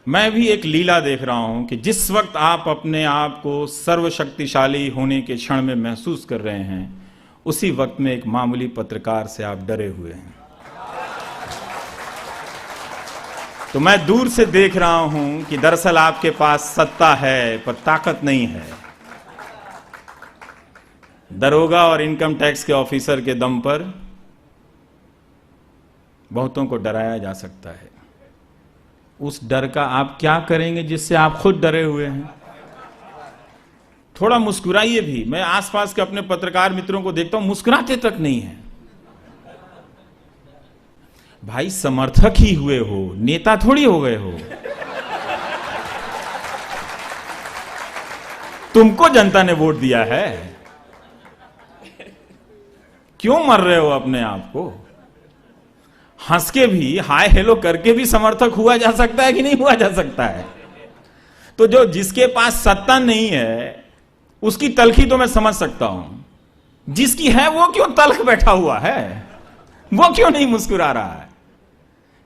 मैं भी एक लीला देख रहा हूं कि जिस वक्त आप अपने आप को सर्वशक्तिशाली होने के क्षण में महसूस कर रहे हैं, उसी वक्त में एक मामूली पत्रकार से आप डरे हुए हैं। तो मैं दूर से देख रहा हूं कि दरअसल आपके पास सत्ता है पर ताकत नहीं है। दरोगा और इनकम टैक्स के ऑफिसर के दम पर बहुतों को डराया जा सकता है। उस डर का आप क्या करेंगे जिससे आप खुद डरे हुए हैं? थोड़ा मुस्कुराइए भी। मैं आसपास के अपने पत्रकार मित्रों को देखता हूं, मुस्कुराते तक नहीं है। भाई समर्थक ही हुए हो, नेता थोड़ी हो गए हो। तुमको जनता ने वोट दिया है, क्यों मर रहे हो अपने आप को? हंस के भी, हाय हेलो करके भी समर्थक हुआ जा सकता है कि नहीं हुआ जा सकता है? तो जो जिसके पास सत्ता नहीं है उसकी तलखी तो मैं समझ सकता हूं, जिसकी है वो क्यों तलख बैठा हुआ है? वो क्यों नहीं मुस्कुरा रहा है?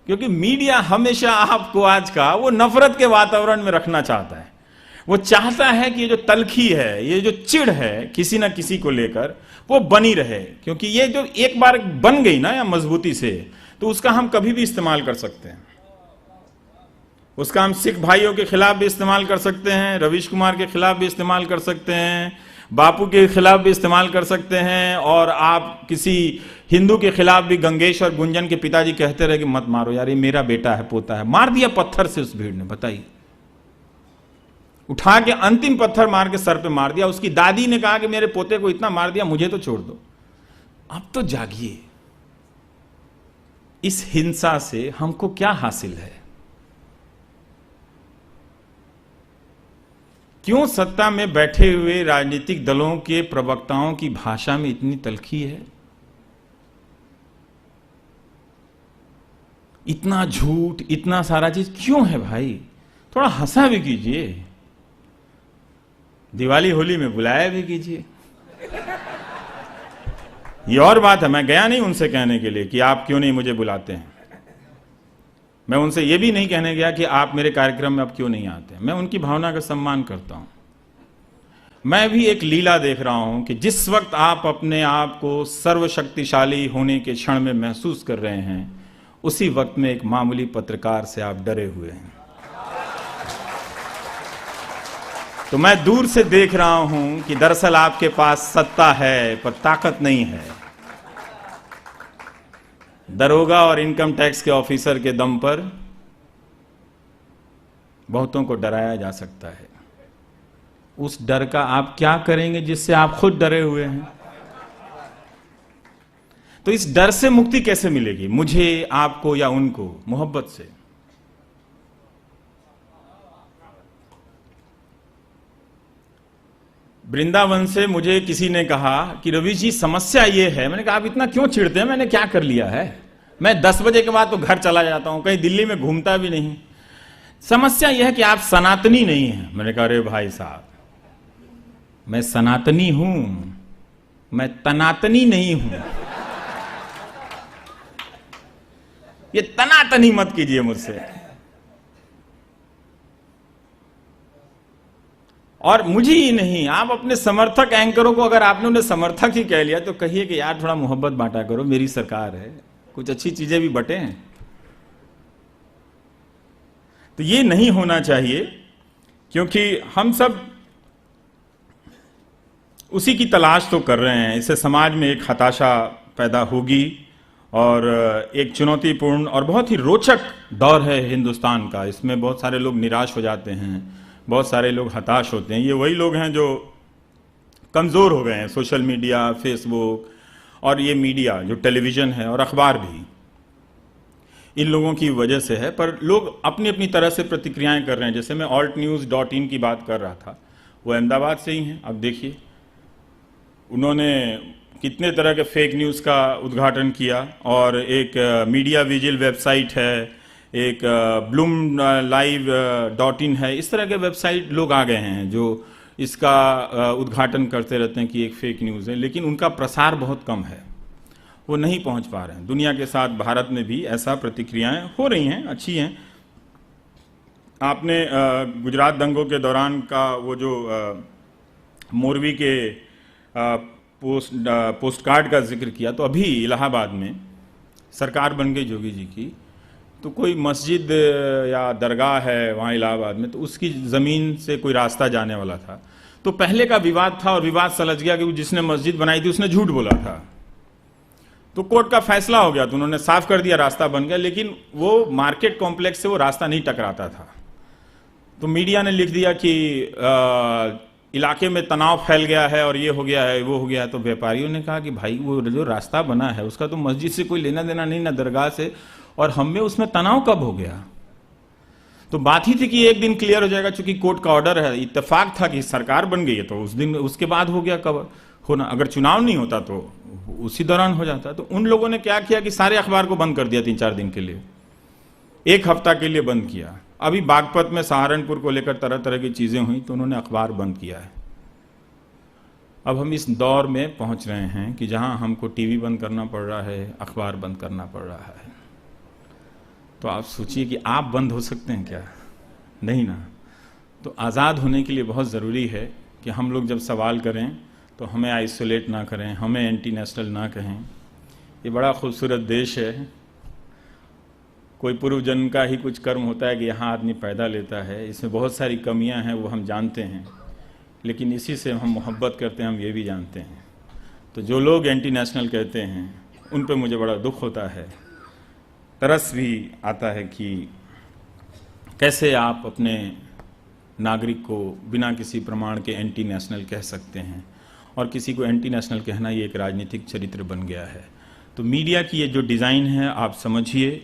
क्योंकि मीडिया हमेशा आपको आज का वो नफरत के वातावरण में रखना चाहता है। वो चाहता है कि ये जो तलखी है, ये जो चिढ़ है किसी ना किसी को लेकर, वो बनी रहे। क्योंकि ये जो एक बार बन गई ना या मजबूती से, तो उसका हम कभी भी इस्तेमाल कर सकते हैं। उसका हम सिख भाइयों के खिलाफ भी इस्तेमाल कर सकते हैं, रवीश कुमार के खिलाफ भी इस्तेमाल कर सकते हैं, बापू के खिलाफ भी इस्तेमाल कर सकते हैं, और आप किसी हिंदू के खिलाफ भी। गंगेश और गुंजन के पिताजी कहते रहे कि मत मारो यार, ये मेरा बेटा है, पोता है। मार दिया पत्थर से उस भीड़ ने, बताइए। उठा के अंतिम पत्थर मार के सर पे मार दिया। उसकी दादी ने कहा कि मेरे पोते को इतना मार दिया, मुझे तो छोड़ दो। अब तो जागिए। इस हिंसा से हमको क्या हासिल है? क्यों सत्ता में बैठे हुए राजनीतिक दलों के प्रवक्ताओं की भाषा में इतनी तलखी है? इतना झूठ, इतना सारा चीज क्यों है भाई? थोड़ा हंसा भी कीजिए, दिवाली होली में बुलाया भी कीजिए। ये और बात है, मैं गया नहीं उनसे कहने के लिए कि आप क्यों नहीं मुझे बुलाते हैं। मैं उनसे ये भी नहीं कहने गया कि आप मेरे कार्यक्रम में अब क्यों नहीं आते। मैं उनकी भावना का सम्मान करता हूं। मैं भी एक लीला देख रहा हूं कि जिस वक्त आप अपने आप को सर्वशक्तिशाली होने के क्षण में महसूस कर रहे हैं, उसी वक्त में एक मामूली पत्रकार से आप डरे हुए हैं। तो मैं दूर से देख रहा हूं कि दरअसल आपके पास सत्ता है पर ताकत नहीं है। दरोगा और इनकम टैक्स के ऑफिसर के दम पर बहुतों को डराया जा सकता है। उस डर का आप क्या करेंगे जिससे आप खुद डरे हुए हैं? तो इस डर से मुक्ति कैसे मिलेगी? मुझे, आपको या उनको? मोहब्बत से। वृंदावन से मुझे किसी ने कहा कि रवि जी समस्या ये है। मैंने कहा आप इतना क्यों चिढ़ते हैं? मैंने क्या कर लिया है? मैं 10 बजे के बाद तो घर चला जाता हूं, कहीं दिल्ली में घूमता भी नहीं। समस्या यह है कि आप सनातनी नहीं हैं। मैंने कहा अरे भाई साहब, मैं सनातनी हूं, मैं तनातनी नहीं हूं। ये तनातनी मत कीजिए मुझसे। और मुझे ही नहीं, आप अपने समर्थक एंकरों को, अगर आपने उन्हें समर्थक ही कह लिया तो कहिए कि यार थोड़ा मोहब्बत बांटा करो, मेरी सरकार है, कुछ अच्छी चीजें भी बटे हैं। तो ये नहीं होना चाहिए, क्योंकि हम सब उसी की तलाश तो कर रहे हैं। इससे समाज में एक हताशा पैदा होगी और एक चुनौतीपूर्ण और बहुत ही रोचक दौर है हिंदुस्तान का। इसमें बहुत सारे लोग निराश हो जाते हैं, बहुत सारे लोग हताश होते हैं। ये वही लोग हैं जो कमज़ोर हो गए हैं। सोशल मीडिया, फेसबुक और ये मीडिया जो टेलीविज़न है और अखबार भी, इन लोगों की वजह से है। पर लोग अपनी अपनी तरह से प्रतिक्रियाएं कर रहे हैं। जैसे मैं altnews.in की बात कर रहा था, वो अहमदाबाद से ही हैं। अब देखिए उन्होंने कितने तरह के फेक न्यूज़ का उद्घाटन किया। और एक मीडिया विजिल वेबसाइट है, एक bloomlive.in है। इस तरह के वेबसाइट लोग आ गए हैं जो इसका उद्घाटन करते रहते हैं कि एक फेक न्यूज़ है, लेकिन उनका प्रसार बहुत कम है, वो नहीं पहुंच पा रहे हैं। दुनिया के साथ भारत में भी ऐसा प्रतिक्रियाएं हो रही हैं, अच्छी हैं। आपने गुजरात दंगों के दौरान का वो जो मोरवी के पोस्ट कार्ड का जिक्र किया, तो अभी इलाहाबाद में सरकार बन गई जोगी जी की, तो कोई मस्जिद या दरगाह है वहाँ इलाहाबाद में, तो उसकी ज़मीन से कोई रास्ता जाने वाला था, तो पहले का विवाद था और विवाद सलझ गया कि जिसने मस्जिद बनाई थी उसने झूठ बोला था, तो कोर्ट का फैसला हो गया, तो उन्होंने साफ कर दिया, रास्ता बन गया, लेकिन वो मार्केट कॉम्प्लेक्स से वो रास्ता नहीं टकराता था। तो मीडिया ने लिख दिया कि इलाके में तनाव फैल गया है और ये हो गया है, वो हो गया है। तो व्यापारियों ने कहा कि भाई वो जो रास्ता बना है उसका तो मस्जिद से कोई लेना देना नहीं, ना दरगाह से, और हम में उसमें तनाव कब हो गया। तो बात ही थी कि एक दिन क्लियर हो जाएगा, चूंकि कोर्ट का ऑर्डर है, इत्तेफाक था कि सरकार बन गई है, तो उस दिन उसके बाद हो गया कब होना। अगर चुनाव नहीं होता तो उसी दौरान हो जाता। तो उन लोगों ने क्या किया कि सारे अखबार को बंद कर दिया 3-4 दिन के लिए, 1 हफ्ता के लिए बंद किया। अभी बागपत में सहारनपुर को लेकर तरह तरह की चीजें हुई तो उन्होंने अखबार बंद किया है। अब हम इस दौर में पहुंच रहे हैं कि जहां हमको टीवी बंद करना पड़ रहा है, अखबार बंद करना पड़ रहा है। तो आप सोचिए कि आप बंद हो सकते हैं क्या? नहीं ना। तो आज़ाद होने के लिए बहुत ज़रूरी है कि हम लोग जब सवाल करें तो हमें आइसोलेट ना करें, हमें एंटी नेशनल ना कहें। ये बड़ा खूबसूरत देश है, कोई पूर्व जन्म का ही कुछ कर्म होता है कि यहाँ आदमी पैदा लेता है। इसमें बहुत सारी कमियां हैं, वो हम जानते हैं, लेकिन इसी से हम मोहब्बत करते हैं, हम ये भी जानते हैं। तो जो लोग एंटी नेशनल कहते हैं उन पे मुझे बड़ा दुख होता है, तरस भी आता है कि कैसे आप अपने नागरिक को बिना किसी प्रमाण के एंटी नेशनल कह सकते हैं, और किसी को एंटी नेशनल कहना ये एक राजनीतिक चरित्र बन गया है। तो मीडिया की ये जो डिज़ाइन है आप समझिए